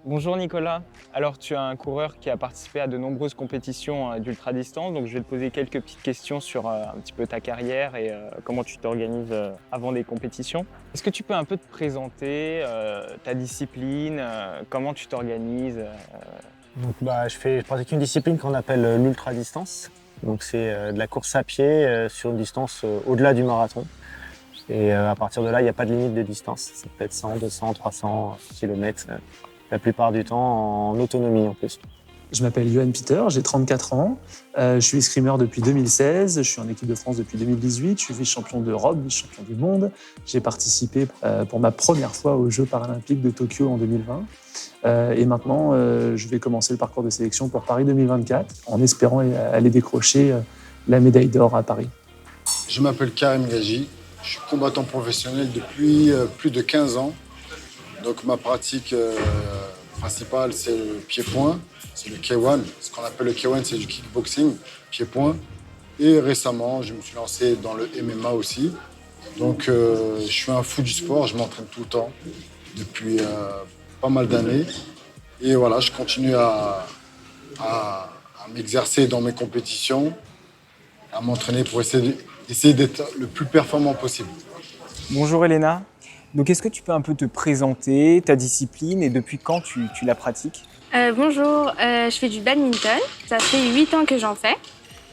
Bonjour Nicolas. Alors tu es un coureur qui a participé à de nombreuses compétitions d'ultra-distance, donc je vais te poser quelques petites questions sur un petit peu ta carrière et comment tu t'organises avant des compétitions. Est-ce que tu peux un peu te présenter ta discipline, comment tu t'organises Je pratique une discipline qu'on appelle l'ultra-distance. Donc c'est de la course à pied sur une distance au-delà du marathon. Et à partir de là, il n'y a pas de limite de distance. Ça peut être 100, 200, 300 km, la plupart du temps en autonomie en plus. Je m'appelle Johan Peter, j'ai 34 ans. Je suis escrimeur depuis 2016, je suis en équipe de France depuis 2018, je suis vice-champion d'Europe, vice-champion du monde. J'ai participé pour ma première fois aux Jeux paralympiques de Tokyo en 2020. Et maintenant, je vais commencer le parcours de sélection pour Paris 2024 en espérant aller décrocher la médaille d'or à Paris. Je m'appelle Karim Gaji, je suis combattant professionnel depuis plus de 15 ans. Donc ma pratique principale, c'est le pied-point, c'est le K1. Ce qu'on appelle le K1, c'est du kickboxing, pied-point. Et récemment, je me suis lancé dans le MMA aussi. Donc je suis un fou du sport, je m'entraîne tout le temps depuis pas mal d'années. Et voilà, je continue à m'exercer dans mes compétitions, à m'entraîner pour essayer d'être le plus performant possible. Bonjour Elena. Donc est-ce que tu peux un peu te présenter, ta discipline et depuis quand tu la pratiques? Bonjour, je fais du badminton. Ça fait 8 ans que j'en fais.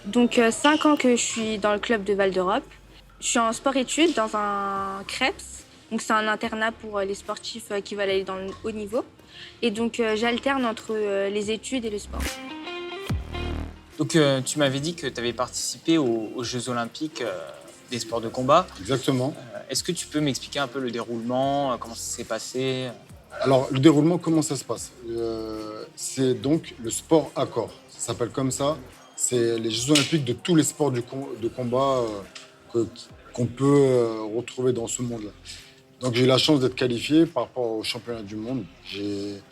Donc 5 ans que je suis dans le club de Val d'Europe. Je suis en sport-études dans un CREPS. Donc c'est un internat pour les sportifs qui veulent aller dans le haut niveau. Et donc j'alterne entre les études et le sport. Donc tu m'avais dit que tu avais participé aux Jeux Olympiques des sports de combat. Exactement. Est-ce que tu peux m'expliquer un peu le déroulement, comment ça s'est passé? Alors, le déroulement, comment ça se passe? C'est donc le sport à corps. Ça s'appelle comme ça. C'est les Jeux Olympiques de tous les sports de combat qu'on peut retrouver dans ce monde-là. Donc, j'ai eu la chance d'être qualifié par rapport au championnat du monde. J'ai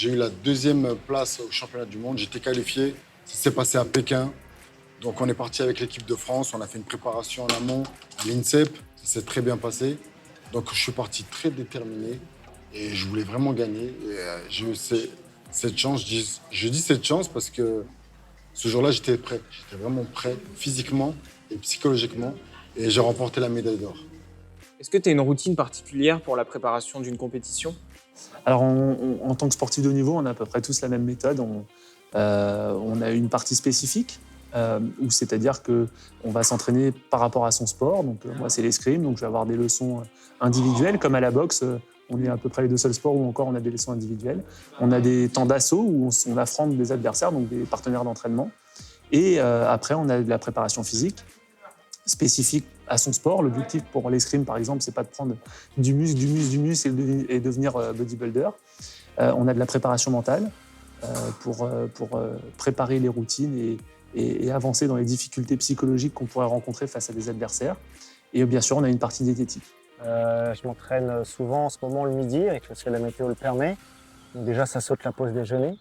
eu la deuxième place au championnat du monde. J'étais qualifié. Ça s'est passé à Pékin. Donc, on est parti avec l'équipe de France. On a fait une préparation en amont à l'INSEP. Ça s'est très bien passé. Donc, je suis parti très déterminé et je voulais vraiment gagner. Et j'ai eu cette chance. Je dis cette chance parce que ce jour-là, j'étais prêt. J'étais vraiment prêt physiquement et psychologiquement. Et j'ai remporté la médaille d'or. Est-ce que tu as une routine particulière pour la préparation d'une compétition? Alors, en tant que sportif de haut niveau, on a à peu près tous la même méthode. On a une partie spécifique, où c'est-à-dire qu'on va s'entraîner par rapport à son sport. Donc, moi, c'est l'escrime, donc je vais avoir des leçons individuelles, comme à la boxe. On est à peu près les deux seuls sports où encore on a des leçons individuelles. On a des temps d'assaut où on affronte des adversaires, donc des partenaires d'entraînement. Et après, on a de la préparation physique spécifique à son sport. L'objectif pour l'escrime, par exemple, c'est pas de prendre du muscle et devenir bodybuilder. On a de la préparation mentale pour préparer les routines et avancer dans les difficultés psychologiques qu'on pourrait rencontrer face à des adversaires. Et bien sûr, on a une partie diététique. Je m'entraîne souvent en ce moment le midi, parce que la météo le permet. Donc déjà, ça saute la pause déjeuner.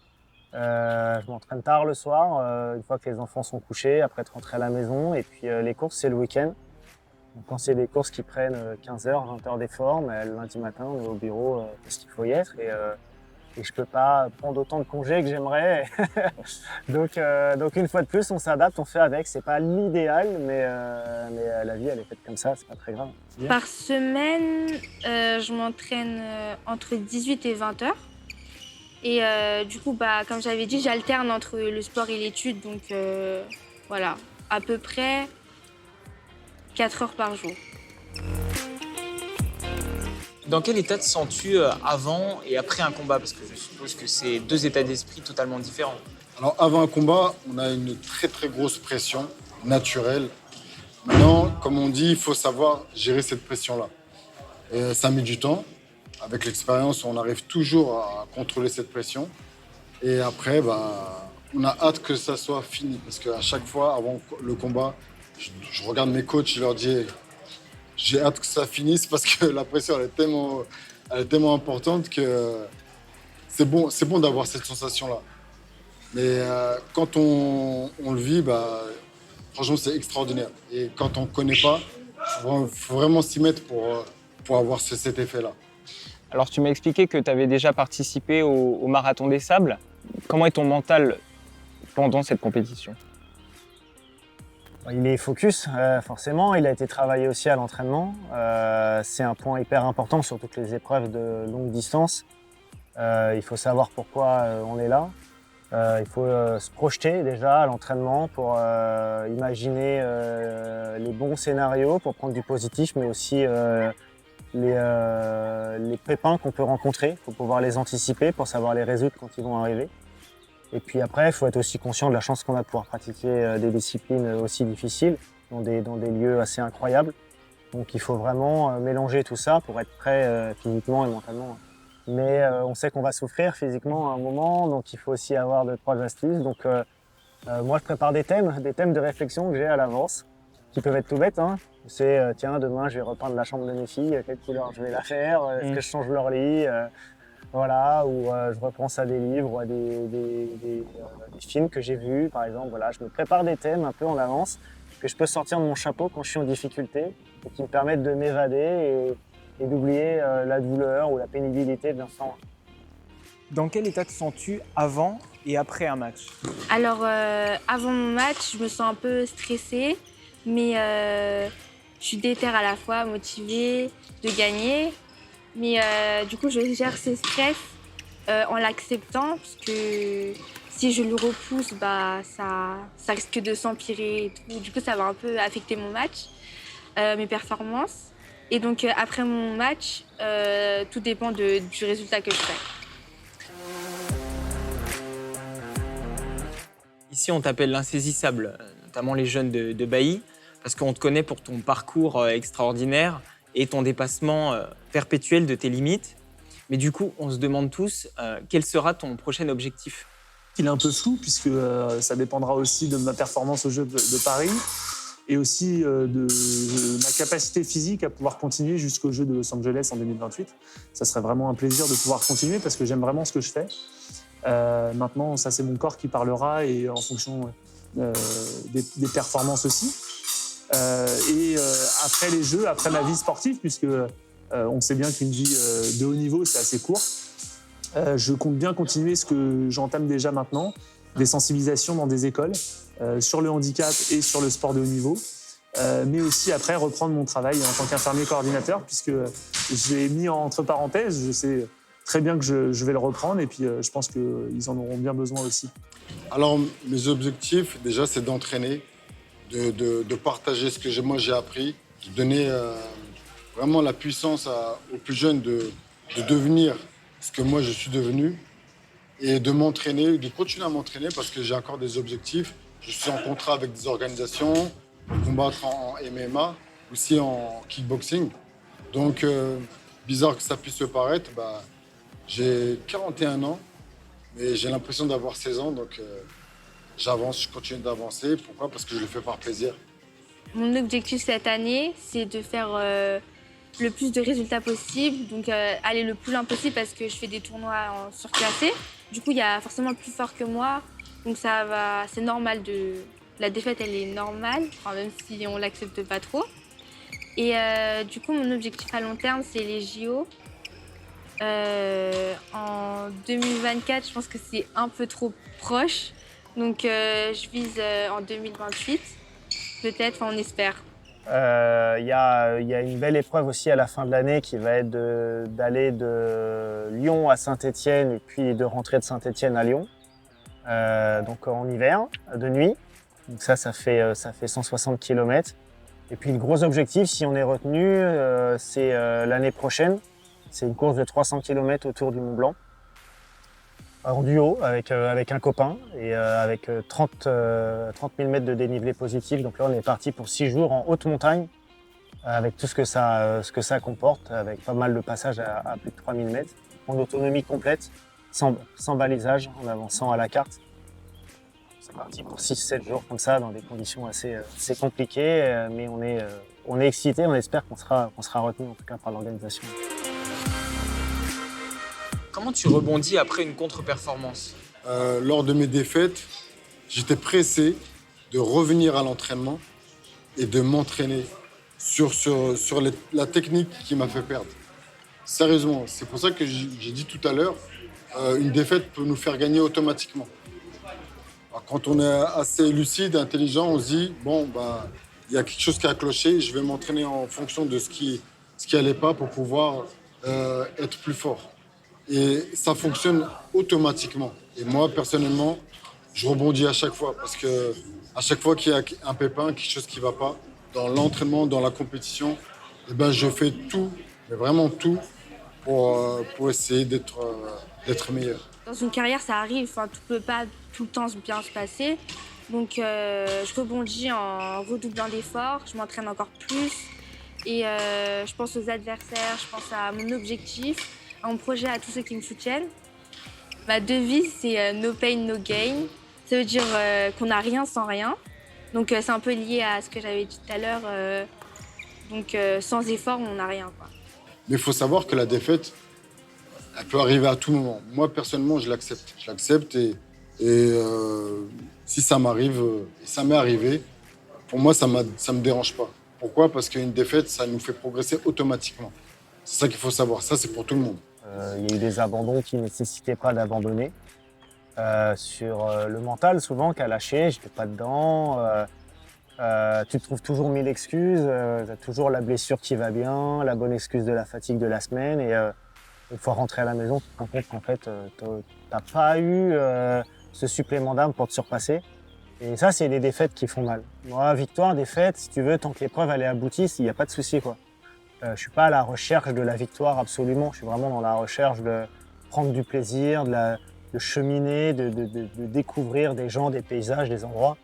Je m'entraîne tard le soir, une fois que les enfants sont couchés, après être rentré à la maison. Et puis les courses, c'est le week-end. Donc, quand c'est des courses qui prennent 15 heures, 20 heures d'effort, mais le lundi matin, on est au bureau parce qu'il faut y être. Et je peux pas prendre autant de congés que j'aimerais. donc une fois de plus, on s'adapte, on fait avec. C'est pas l'idéal, mais la vie, elle est faite comme ça, c'est pas très grave. Par semaine, je m'entraîne entre 18 et 20 heures. Et du coup, comme j'avais dit, j'alterne entre le sport et l'étude. Donc voilà, à peu près 4 heures par jour. Dans quel état te sens-tu avant et après un combat? Parce que je suppose que c'est deux états d'esprit totalement différents. Alors, avant un combat, on a une très très grosse pression naturelle. Maintenant, comme on dit, il faut savoir gérer cette pression-là. Et ça met du temps. Avec l'expérience, on arrive toujours à contrôler cette pression. Et après, on a hâte que ça soit fini. Parce qu'à chaque fois, avant le combat, je regarde mes coachs, je leur dis j'ai hâte que ça finisse parce que la pression elle est tellement importante que c'est bon d'avoir cette sensation-là. Mais quand on le vit, franchement, c'est extraordinaire. Et quand on ne connaît pas, il faut vraiment s'y mettre pour avoir cet effet-là. Alors tu m'as expliqué que tu avais déjà participé au Marathon des Sables. Comment est ton mental pendant cette compétition? Il est focus, forcément. Il a été travaillé aussi à l'entraînement. C'est un point hyper important sur toutes les épreuves de longue distance. Il faut savoir pourquoi on est là. Il faut se projeter déjà à l'entraînement pour imaginer les bons scénarios, pour prendre du positif, mais aussi les pépins qu'on peut rencontrer. Il faut pouvoir les anticiper pour savoir les résoudre quand ils vont arriver. Et puis après, il faut être aussi conscient de la chance qu'on a de pouvoir pratiquer des disciplines aussi difficiles dans des lieux assez incroyables. Donc il faut vraiment mélanger tout ça pour être prêt physiquement et mentalement. Mais on sait qu'on va souffrir physiquement à un moment, donc il faut aussi avoir 2-3 astuces. Donc moi, je prépare des thèmes de réflexion que j'ai à l'avance, qui peuvent être tout bêtes. Hein. C'est tiens, demain, je vais repeindre la chambre de mes filles, quelle couleur je vais la faire, est-ce que je change leur lit voilà, ou je repense à des livres ou à des films que j'ai vus, par exemple. Voilà, je me prépare des thèmes un peu en avance que je peux sortir de mon chapeau quand je suis en difficulté et qui me permettent de m'évader et d'oublier la douleur ou la pénibilité de l'instant. Dans quel état te sens-tu avant et après un match? Alors, avant mon match, je me sens un peu stressée, mais je suis déter à la fois, motivée de gagner. Mais du coup, je gère ce stress en l'acceptant, parce que si je le repousse, bah, ça risque de s'empirer et tout. Du coup, ça va un peu affecter mon match, mes performances. Et donc, après mon match, tout dépend du résultat que je fais. Ici, on t'appelle l'insaisissable, notamment les jeunes de Bailly, parce qu'on te connaît pour ton parcours extraordinaire et ton dépassement perpétuel de tes limites. Mais du coup, on se demande tous, quel sera ton prochain objectif? Il est un peu flou, puisque ça dépendra aussi de ma performance aux Jeux de Paris et aussi de ma capacité physique à pouvoir continuer jusqu'aux Jeux de Los Angeles en 2028. Ça serait vraiment un plaisir de pouvoir continuer parce que j'aime vraiment ce que je fais. Maintenant, ça, c'est mon corps qui parlera et en fonction des performances aussi. Après les Jeux, après ma vie sportive, puisque on sait bien qu'une vie de haut niveau, c'est assez court, je compte bien continuer ce que j'entame déjà maintenant, des sensibilisations dans des écoles sur le handicap et sur le sport de haut niveau, mais aussi après reprendre mon travail en tant qu'infirmier coordinateur, puisque j'ai mis entre parenthèses, je sais très bien que je vais le reprendre et puis je pense qu'ils en auront bien besoin aussi. Alors, mes objectifs, déjà, c'est d'entraîner, de partager ce que moi j'ai appris, de donner vraiment la puissance aux plus jeunes de devenir ce que moi je suis devenu et de m'entraîner, de continuer à m'entraîner parce que j'ai encore des objectifs. Je suis en contrat avec des organisations pour combattre en MMA, aussi en kickboxing. Donc, bizarre que ça puisse se paraître, j'ai 41 ans, mais j'ai l'impression d'avoir 16 ans, donc j'avance, je continue d'avancer. Pourquoi? Parce que je le fais par plaisir. Mon objectif cette année, c'est de faire le plus de résultats possible, donc aller le plus loin possible parce que je fais des tournois en surclassé. Du coup, il y a forcément plus fort que moi, donc ça va, c'est normal la défaite, elle est normale, enfin, même si on l'accepte pas trop. Et du coup, mon objectif à long terme, c'est les JO. En 2024, je pense que c'est un peu trop proche, donc je vise en 2028, peut-être, enfin, on espère. Il y a une belle épreuve aussi à la fin de l'année qui va être d'aller de Lyon à Saint-Étienne et puis de rentrer de Saint-Étienne à Lyon, donc en hiver, de nuit. Donc ça fait 160 km. Et puis le gros objectif, si on est retenu, c'est l'année prochaine. C'est une course de 300 km autour du Mont Blanc, en duo avec un copain et avec 30 000 mètres de dénivelé positif. Donc là, on est parti pour 6 jours en haute montagne, avec tout ce que ça comporte, avec pas mal de passages à plus de 3000 mètres, en autonomie complète, sans balisage, en avançant à la carte. C'est parti pour 6-7 jours comme ça, dans des conditions assez compliquées, mais on est excité, on espère qu'on sera retenu en tout cas par l'organisation. Comment tu rebondis après une contre-performance? Lors de mes défaites, j'étais pressé de revenir à l'entraînement et de m'entraîner sur la technique qui m'a fait perdre. Sérieusement, c'est pour ça que j'ai dit tout à l'heure, une défaite peut nous faire gagner automatiquement. Alors, quand on est assez lucide, intelligent, on se dit, bon, bah, il y a quelque chose qui a cloché, je vais m'entraîner en fonction de ce qui allait pas pour pouvoir être plus fort. Et ça fonctionne automatiquement. Et moi, personnellement, je rebondis à chaque fois parce que à chaque fois qu'il y a un pépin, quelque chose qui ne va pas, dans l'entraînement, dans la compétition, eh ben, je fais tout, mais vraiment tout, pour essayer d'être meilleur. Dans une carrière, ça arrive, enfin, tout peut pas tout le temps bien se passer. Donc, je rebondis en redoublant d'efforts, je m'entraîne encore plus. Et je pense aux adversaires, je pense à mon objectif, à mon projet, à tous ceux qui me soutiennent. Ma devise, c'est no pain, no gain. Ça veut dire qu'on n'a rien sans rien. Donc, c'est un peu lié à ce que j'avais dit tout à l'heure. Donc, sans effort, on n'a rien, quoi. Mais il faut savoir que la défaite, elle peut arriver à tout moment. Moi, personnellement, je l'accepte. Je l'accepte et si ça m'arrive, et ça m'est arrivé, pour moi, ça me dérange pas. Pourquoi? Parce qu'une défaite, ça nous fait progresser automatiquement. C'est ça qu'il faut savoir. Ça, c'est pour tout le monde. Il y a eu des abandons qui ne nécessitaient pas d'abandonner. Sur le mental, souvent, qui a lâché, je n'étais pas dedans. Tu te trouves toujours mille excuses. Tu as toujours la blessure qui va bien, la bonne excuse de la fatigue de la semaine. Et une fois rentré à la maison, tu te rends compte qu'en fait, tu n'as pas eu ce supplément d'âme pour te surpasser. Et ça, c'est les défaites qui font mal. Moi, victoire, défaite, si tu veux, tant que l'épreuve elle est aboutie, il n'y a pas de souci, quoi. Je suis pas à la recherche de la victoire absolument. Je suis vraiment dans la recherche de prendre du plaisir, de cheminer, de découvrir des gens, des paysages, des endroits.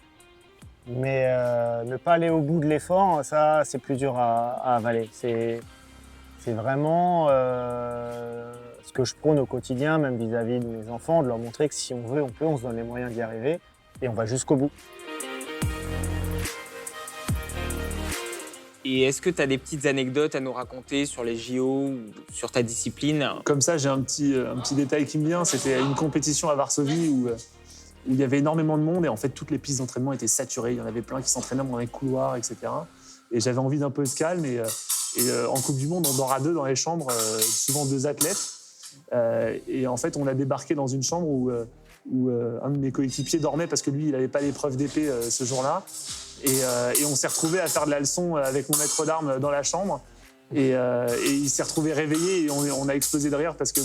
Mais ne pas aller au bout de l'effort, ça, c'est plus dur à avaler. C'est vraiment ce que je prône au quotidien, même vis-à-vis de mes enfants, de leur montrer que si on veut, on peut, on se donne les moyens d'y arriver et on va jusqu'au bout. Et est-ce que tu as des petites anecdotes à nous raconter sur les JO ou sur ta discipline? Comme ça, j'ai un petit détail qui me vient. C'était une compétition à Varsovie où il y avait énormément de monde et en fait, toutes les pistes d'entraînement étaient saturées. Il y en avait plein qui s'entraînaient dans les couloirs, etc. Et j'avais envie d'un peu de calme. Et en Coupe du Monde, on dort à deux dans les chambres, souvent deux athlètes. Et en fait, on a débarqué dans une chambre où un de mes coéquipiers dormait parce que lui, il n'avait pas l'épreuve d'épée ce jour-là. Et on s'est retrouvés à faire de la leçon avec mon maître d'armes dans la chambre. Et il s'est retrouvé réveillé et on a explosé de rire parce que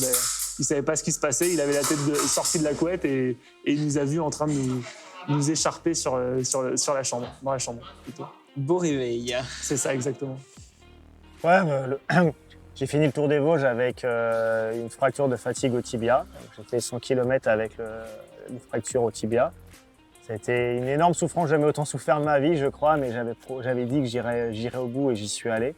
il savait pas ce qui se passait. Il avait la tête sortie de la couette et il nous a vus en train de nous écharper sur la chambre, dans la chambre plutôt. Beau réveil. C'est ça, exactement. Ouais, j'ai fini le Tour des Vosges avec une fracture de fatigue au tibia. J'ai fait 100 km avec une fracture au tibia. C'était une énorme souffrance, jamais autant souffert de ma vie, je crois, mais j'avais dit que j'irais au bout et j'y suis allé.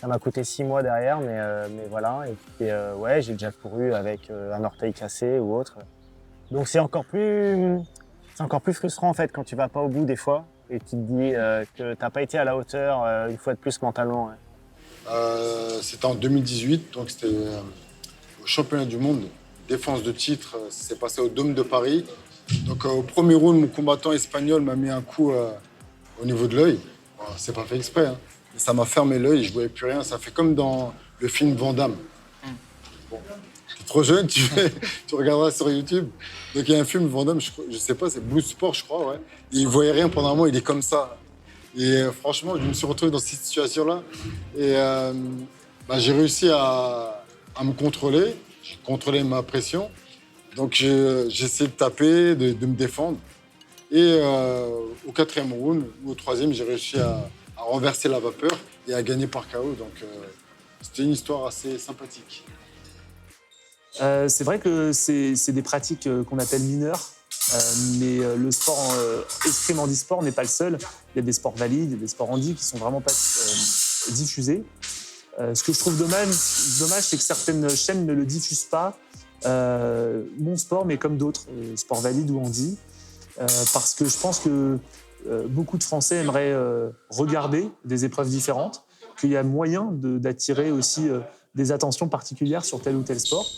Ça m'a coûté 6 mois derrière, mais voilà. Et puis, ouais, j'ai déjà couru avec un orteil cassé ou autre. Donc c'est encore plus frustrant en fait quand tu vas pas au bout des fois et tu te dis que t'as pas été à la hauteur une fois de plus mentalement. Ouais. C'était en 2018, donc c'était au championnat du monde, défense de titre. Ça s'est passé au Dôme de Paris. Donc au premier round, mon combattant espagnol m'a mis un coup au niveau de l'œil. Bon, c'est pas fait exprès, hein. Mais ça m'a fermé l'œil, je voyais plus rien. Ça fait comme dans le film Van Damme. Bon, t'es trop jeune, tu regarderas sur YouTube. Donc il y a un film Van Damme, je sais pas, c'est Blue Sport, je crois, ouais. Et il voyait rien pendant un moment, il est comme ça. Et franchement, je me suis retrouvé dans cette situation-là. Et j'ai réussi à me contrôler. J'ai contrôlé ma pression. Donc j'ai essayé de taper, de me défendre. Et au 4e round ou au 3e, j'ai réussi à renverser la vapeur et à gagner par KO. Donc c'était une histoire assez sympathique. C'est vrai que c'est des pratiques qu'on appelle mineures, mais le sport escrime handisport n'est pas le seul. Il y a des sports valides, il y a des sports handi qui sont vraiment pas diffusés. Ce que je trouve dommage, c'est que certaines chaînes ne le diffusent pas. Mon sport, mais comme d'autres, sports valides ou handi, parce que je pense que beaucoup de Français aimeraient regarder des épreuves différentes, qu'il y a moyen d'attirer aussi des attentions particulières sur tel ou tel sport.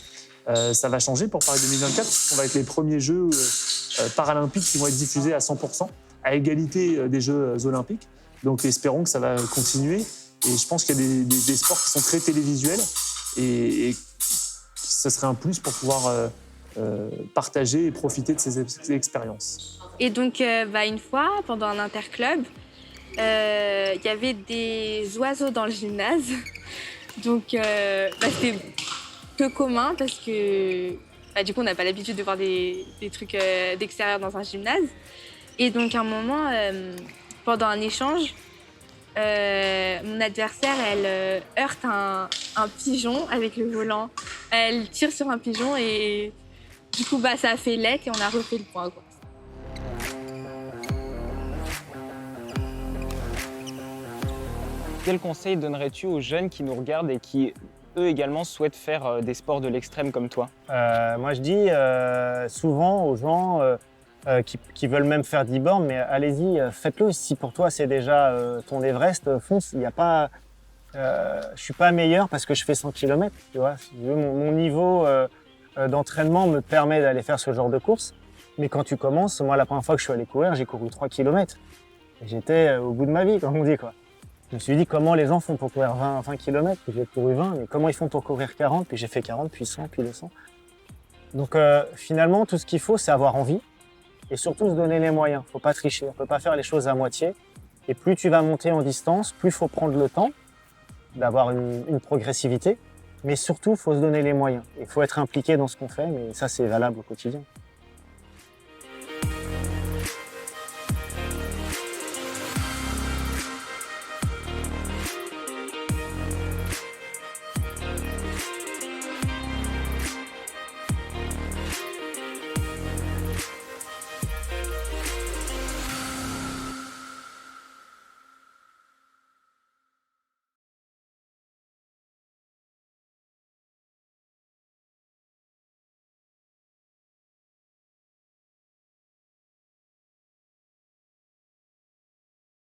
Ça va changer pour Paris 2024, parce qu'on va être les premiers Jeux paralympiques qui vont être diffusés à 100%, à égalité des Jeux olympiques. Donc espérons que ça va continuer. Et je pense qu'il y a des sports qui sont très télévisuels. et ce serait un plus pour pouvoir partager et profiter de ces expériences. Et donc, une fois, pendant un interclub, il y avait des oiseaux dans le gymnase. Donc, c'était peu commun parce que du coup, on n'a pas l'habitude de voir des trucs d'extérieur dans un gymnase. Et donc, à un moment, pendant un échange, mon adversaire, elle heurte un pigeon avec le volant. Elle tire sur un pigeon et du coup, ça a fait let et on a refait le point, quoi. Quel conseil donnerais-tu aux jeunes qui nous regardent et qui, eux également, souhaitent faire des sports de l'extrême comme toi? Moi, je dis souvent aux gens qui veulent même faire de l'e-board, mais allez-y, faites-le. Si pour toi, c'est déjà ton Everest, fonce. Il n'y a pas... je suis pas meilleur parce que je fais 100 km, tu vois. Si tu veux, mon niveau d'entraînement me permet d'aller faire ce genre de course. Mais quand tu commences, moi, la première fois que je suis allé courir, j'ai couru 3 km. J'étais au bout de ma vie, comme on dit, quoi. Je me suis dit, comment les gens font pour courir 20 km, puis j'ai couru 20, mais comment ils font pour courir 40, puis j'ai fait 40, puis 100, puis 200. Donc finalement, tout ce qu'il faut, c'est avoir envie et surtout se donner les moyens. Faut pas tricher, on peut pas faire les choses à moitié. Et plus tu vas monter en distance, plus il faut prendre le temps d'avoir une progressivité, mais surtout, il faut se donner les moyens. Il faut être impliqué dans ce qu'on fait, mais ça, c'est valable au quotidien.